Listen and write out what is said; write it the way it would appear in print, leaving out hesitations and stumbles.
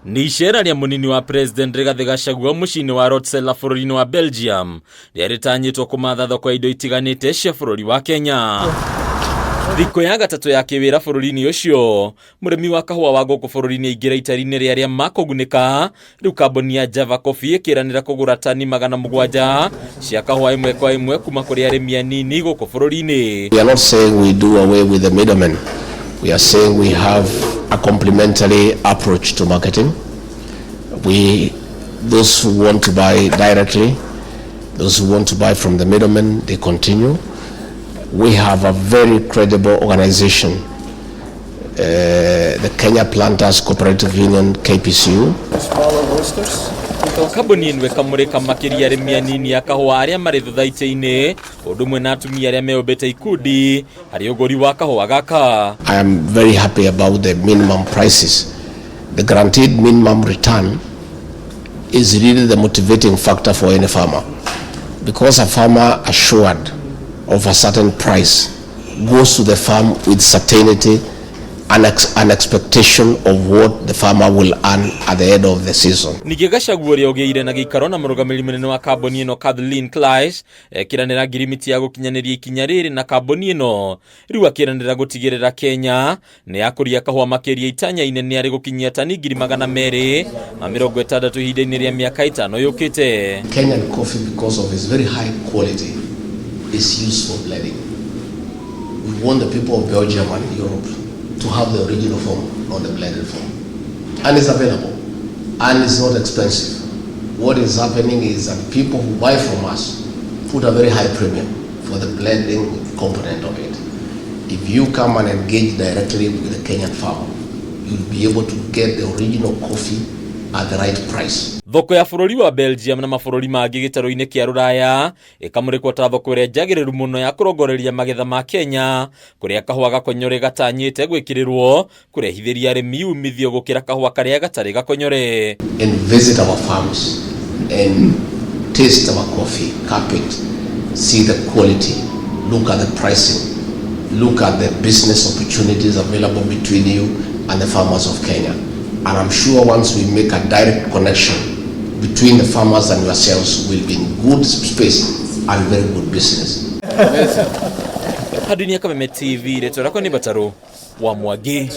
Ni ishera rĩa munini wa President Rigathi GACHAGUA muciĩ-inĩ wa Rotsela bũrũri-inĩ wa Belgium rĩarĩtanyĩtwo kũmatha thoko indo itiganĩte cia bũrũri wa Kenya. Thikũ ya gatatũ ya kĩwĩra bũrũri-inĩ ũcio, mũrĩmi wa kahũa wa gũkũ bũrũri-inĩ aingĩra itari-inĩ rĩa arĩa makũgunĩka, rĩu kambuni ya Java Coffee ĩkĩranĩra kũgũra tani 700 cia kahũa ĩmwe kwa ĩmwe kuma kũrĩ arĩmi anini gũkũ bũrũri-inĩ. We are not saying we do away with the middlemen. We are saying we have a complementary approach to marketing. Those who want to buy directly, those who want to buy from the middlemen, they continue. We have a very credible organization, the Kenya Planters Cooperative Union, KPCU. Kambuni ĩno ĩkamũrĩka makĩria arĩmi anini a kahũa arĩa marĩ THOTHAITI-INI, ũndũ ũmwe na atumia arĩa meũmbĩte ikundi harĩ ũgũri wa kahũa gaka. I am very happy about the minimum prices. The guaranteed minimum return is really the motivating factor for any farmer, because a farmer assured of a certain price goes to the farm with certainty and an expectation of what the farmer will earn at the end of the season. Ningĩ GACHAGUA ũrĩa ũgĩire na gĩikaro na mũrũgamĩrĩri mũnene wa kambuni ĩno ekĩranĩra ngirimiti ya gũkinyanĩria ikinya rĩrĩ na kambuni ĩno, rĩu akĩranĩra gũtigĩrĩra Kenya nĩ yakũria kahũa makĩria itanya inene arĩ gũkinyia tani 260 ihinda-inĩ rĩa mĩaka 5 yũkĩte. Kenyan coffee, because of its very high quality, is used for blending. We want the people of Belgium and Europe to have the original form, not the blended form. And it's available. And it's not expensive. What is happening is that people who buy from us put a very high premium for the blending component of it. If you come and engage directly with the Kenyan farmer, you'll be able to get the original coffee at the right price. Thoko ya bũrũri wa Belgium na mabũrũri mangĩ gĩtarũ-inĩ kĩa Rũraya ĩkamũrĩkwo ta thoko ĩrĩa njagĩrĩru mũno ya kũrongoreria magetha ma Kenya, kũrĩa kahũa gakonyore gatanyĩte gwĩkĩrĩrwo kũrehithĩria arĩmi umithio gũkĩra kahũa karĩa gatarĩ gakonyore. And visit our farms and taste our coffee, cup it, see the quality, look at the pricing, look at the business opportunities available between you and the farmers of Kenya. And I'm sure once we make a direct connection between the farmers and yourselves, we'll be in good space and very good business. Hadini ya KAMBUNI TV, leto lako ni Bataro wa Mwagi.